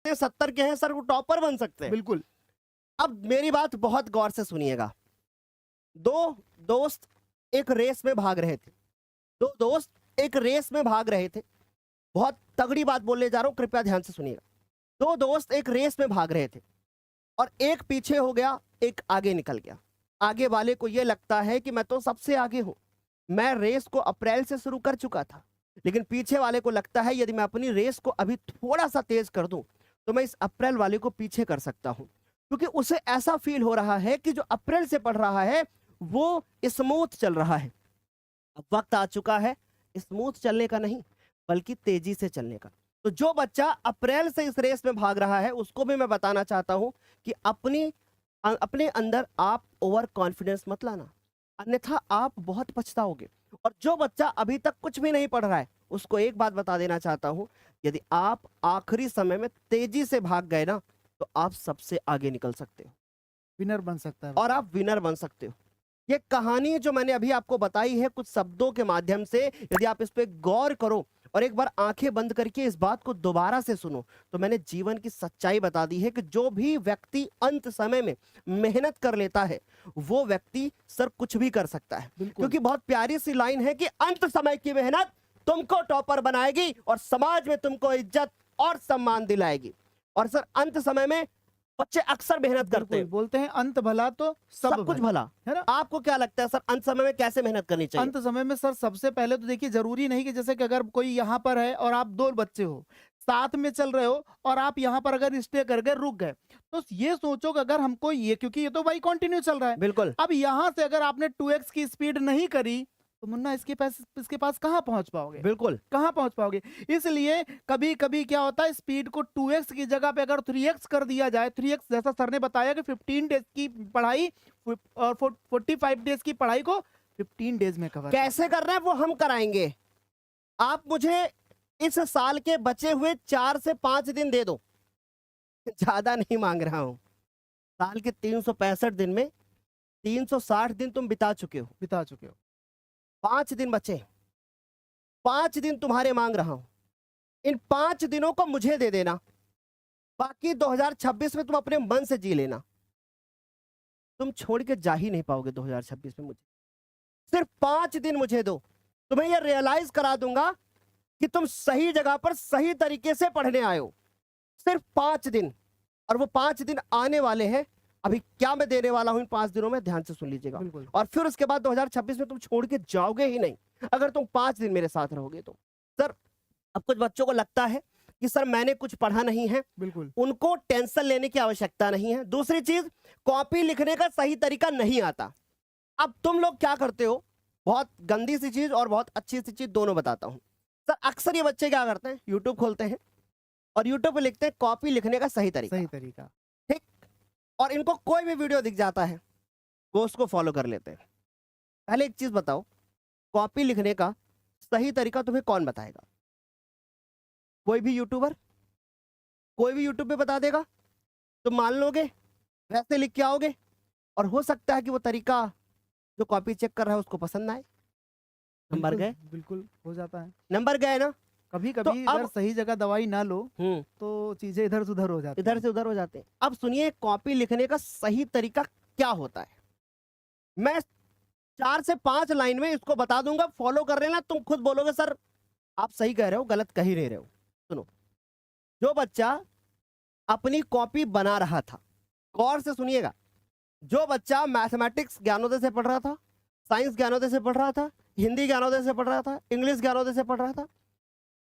हैं 70 के हैं सर, वो टॉपर बन सकते हैं। बिल्कुल। अब मेरी बात बहुत गौर से सुनिएगा। दो दोस्त एक रेस में भाग रहे थे, दो दोस्त एक रेस में भाग रहे थे। बहुत तगड़ी बात बोलने जा रहा हूं, कृपया ध्यान से सुनिएगा। दो दोस्त एक रेस में भाग रहे थे और एक पीछे हो गया, एक आगे निकल गया। आगे वाले को यह लगता है कि मैं तो सबसे आगे हूं, मैं रेस को अप्रैल से शुरू कर चुका था। लेकिन पीछे वाले को लगता है यदि मैं अपनी रेस को अभी थोड़ा सा तेज कर दूं तो मैं इस अप्रैल वाले को पीछे कर सकता हूं, क्योंकि उसे ऐसा फील हो रहा है कि जो अप्रैल से पढ़ रहा है वो स्मूथ चल रहा है। अब वक्त आ चुका है स्मूथ चलने का नहीं, बल्कि तेजी से चलने का। तो जो बच्चा अप्रैल से इस रेस में भाग रहा है उसको भी मैं बताना चाहता हूं कि अपने अंदर आप ओवर कॉन्फिडेंस मत लाना, अन्यथा आप बहुत पछताओगे। और जो बच्चा अभी तक कुछ भी नहीं पढ़ रहा है उसको एक बात बता देना चाहता हूं, यदि आप आखिरी समय में तेजी से भाग गए ना तो आप सबसे आगे निकल सकते हो, विनर बन सकता है और आप विनर बन सकते हो। ये कहानी जो मैंने अभी आपको बताई है कुछ शब्दों के माध्यम से, यदि आप इस पे गौर करो और एक बार आंखें बंद करके इस बात को दोबारा से सुनो तो मैंने जीवन की सच्चाई बता दी है कि जो भी व्यक्ति अंत समय में मेहनत कर लेता है वो व्यक्ति सर कुछ भी कर सकता है। क्योंकि बहुत प्यारी सी लाइन है कि अंत समय की मेहनत तुमको टॉपर बनाएगी और समाज में तुमको इज्जत और सम्मान दिलाएगी। और सर अंत समय में बच्चे अक्सर मेहनत करते हैं, बोलते हैं अंत भला तो सब कुछ भला, है ना। आपको क्या लगता है सर अंत समय में कैसे मेहनत करनी चाहिए? अंत समय में सर सबसे पहले तो देखिए, जरूरी नहीं कि जैसे कि अगर कोई यहाँ पर है और आप दो बच्चे हो साथ में चल रहे हो और आप यहाँ पर अगर स्टे करके रुक गए तो ये सोचो कि अगर हमको ये, क्योंकि ये तो भाई कंटिन्यू चल रहा है, बिल्कुल। अब यहाँ से अगर आपने 2x की स्पीड नहीं करी तो मुन्ना इसके पास कहाँ पहुंच पाओगे? बिल्कुल कहाँ पहुंच पाओगे? इसलिए कभी कभी क्या होता है, स्पीड को 2x की जगह पे अगर 3x कर दिया जाए, 3x जैसा सर ने बताया कि 15 डेज की पढ़ाई और 45 डेज की पढ़ाई को 15 डेज में कवर कैसे करना है वो हम कराएंगे। आप मुझे इस साल के बचे हुए 4 से 5 दिन दे दो, ज्यादा नहीं मांग रहा हूं। साल के 365 दिन में 360 दिन तुम बिता चुके हो, 5 दिन बचे, 5 दिन तुम्हारे मांग रहा हूं। इन 5 दिनों को मुझे दे देना, बाकी 2026 में तुम अपने मन से जी लेना। तुम छोड़ के जा ही नहीं पाओगे 2026 में मुझे। सिर्फ 5 दिन मुझे दो, तुम्हें यह रियलाइज करा दूंगा कि तुम सही जगह पर सही तरीके से पढ़ने आए हो। सिर्फ 5 दिन, और वो 5 दिन आने वाले हैं। अभी क्या मैं देने वाला हूं इन 5 दिनों में, ध्यान से सुन लीजिएगा। और फिर उसके बाद 2026 में तुम छोड़ के जाओगे ही नहीं अगर तुम 5 दिन मेरे साथ रहोगे तो। सर अब कुछ बच्चों को लगता है कि सर मैंने कुछ पढ़ा नहीं है, बिल्कुल उनको टेंशन लेने की आवश्यकता नहीं है। दूसरी चीज, कॉपी लिखने का सही तरीका नहीं आता। अब तुम लोग क्या करते हो, बहुत गंदी सी चीज और बहुत अच्छी सी चीज दोनों बताता हूं। सर अक्सर ये बच्चे क्या करते हैं, यूट्यूब खोलते हैं और यूट्यूब पे लिखते हैं कॉपी लिखने का सही तरीका, ठीक, और इनको कोई भी वीडियो दिख जाता है वो उसको फॉलो कर लेते हैं। पहले एक चीज बताओ, कॉपी लिखने का सही तरीका तुम्हें कौन बताएगा? कोई भी यूट्यूबर, कोई भी यूट्यूब पे बता देगा, तुम मान लोगे, वैसे लिख के आओगे, और हो सकता है कि वो तरीका जो कॉपी चेक कर रहा है उसको पसंद ना आए। नंबर गए, बिल्कुल हो जाता है, नंबर गए ना। कभी कभी तो अगर सही जगह दवाई ना लो तो चीजें इधर से उधर हो जाती इधर से उधर हो जाते हैं। अब सुनिए कॉपी लिखने का सही तरीका क्या होता है, मैं 4 से 5 लाइन में इसको बता दूंगा, फॉलो कर लेना। तुम खुद बोलोगे सर आप सही कह रहे हो, गलत कह ही नहीं रहे हो। सुनो, जो बच्चा अपनी कॉपी बना रहा था, गौर से सुनिएगा, जो बच्चा मैथमेटिक्स ज्ञानोदय से पढ़ रहा था, साइंस ज्ञानोदय से पढ़ रहा था, हिंदी ज्ञानोदय से पढ़ रहा था, इंग्लिश ज्ञानोदय से पढ़ रहा था,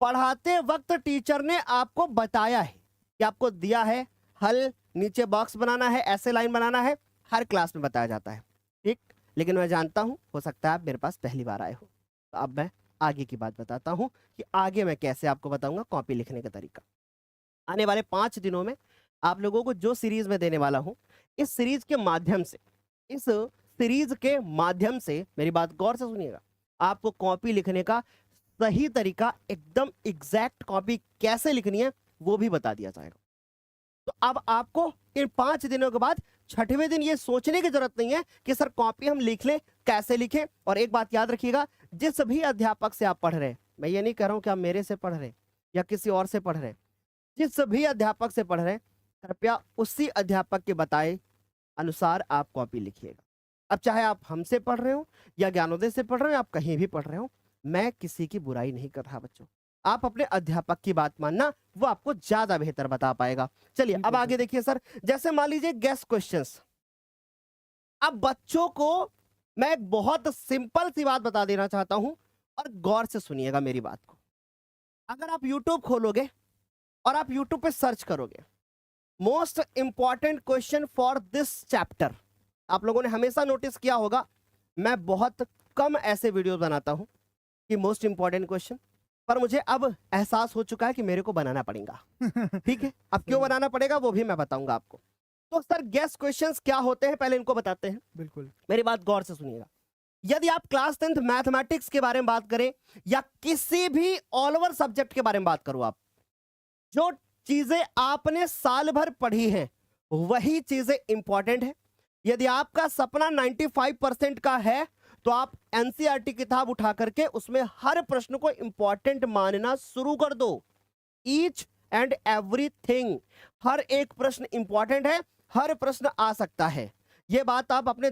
पढ़ाते वक्त टीचर ने आपको बताया है कि आपको दिया है हल, नीचे बॉक्स बनाना है, ऐसे लाइन बनाना है, हर क्लास में बताया जाता है, ठीक। लेकिन मैं जानता हूं हो सकता है आप मेरे पास पहली बार आए हो, तो अब मैं आगे की बात बताता हूं कि आगे मैं कैसे आपको बताऊंगा कॉपी लिखने का तरीका। आने वाले 5 दिनों में आप लोगों को जो सीरीज में देने वाला हूं, इस सीरीज के माध्यम से मेरी बात गौर से सुनिएगा, आपको कॉपी लिखने का सही तरीका, एकदम एग्जैक्ट कॉपी कैसे लिखनी है वो भी बता दिया जाएगा। तो अब आपको इन 5 दिनों के बाद 6वें दिन ये सोचने की जरूरत नहीं है कि सर कॉपी हम लिख लें, कैसे लिखें। और एक बात याद रखिएगा, जिस भी अध्यापक से आप पढ़ रहे हैं, मैं ये नहीं कह रहा हूं कि आप मेरे से पढ़ रहे हैं या किसी और से पढ़ रहे हैं, जिस भी अध्यापक से पढ़ रहे हैं कृपया उसी अध्यापक के बताए अनुसार आप कॉपी लिखिएगा। अब चाहे आप हमसे पढ़ रहे हो या ज्ञानोदय से पढ़ रहे हो, आप कहीं भी पढ़ रहे हो, मैं किसी की बुराई नहीं कर रहा बच्चों। आप अपने अध्यापक की बात मानना, वो आपको ज्यादा बेहतर बता पाएगा। चलिए अब बिल्कुल आगे देखिए सर, जैसे मान लीजिए गेस क्वेश्चंस। अब बच्चों को मैं एक बहुत सिंपल सी बात बता देना चाहता हूं और गौर से सुनिएगा मेरी बात को। अगर आप YouTube खोलोगे और आप YouTube पे सर्च करोगे most important question for this chapter, आप लोगों ने हमेशा नोटिस किया होगा मैं बहुत कम ऐसे वीडियो बनाता हूं कि मोस्ट इंपॉर्टेंट क्वेश्चन, पर मुझे अब एहसास हो चुका है कि मेरे को बनाना पड़ेगा। ठीक है, अब क्यों बनाना पड़ेगा वो भी मैं बताऊंगा आपको। तो सर गेस क्वेश्चंस क्या होते हैं पहले इनको बताते हैं। बिल्कुल मेरी बात गौर से सुनिएगा। यदि आप क्लास 10th मैथमेटिक्स के बारे में बात करें या किसी भी ऑल ओवर सब्जेक्ट के बारे में बात करो, आप जो चीजें आपने साल भर पढ़ी हैं वही चीजें इंपॉर्टेंट है। यदि आपका सपना 95% का है तो आप एनसीईआरटी किताब उठा करके उसमें हर प्रश्न को इंपॉर्टेंट मानना शुरू कर दो। ईच एंड एवरीथिंग, हर एक प्रश्न इंपॉर्टेंट है, हर प्रश्न आ सकता है। यह बात आप अपने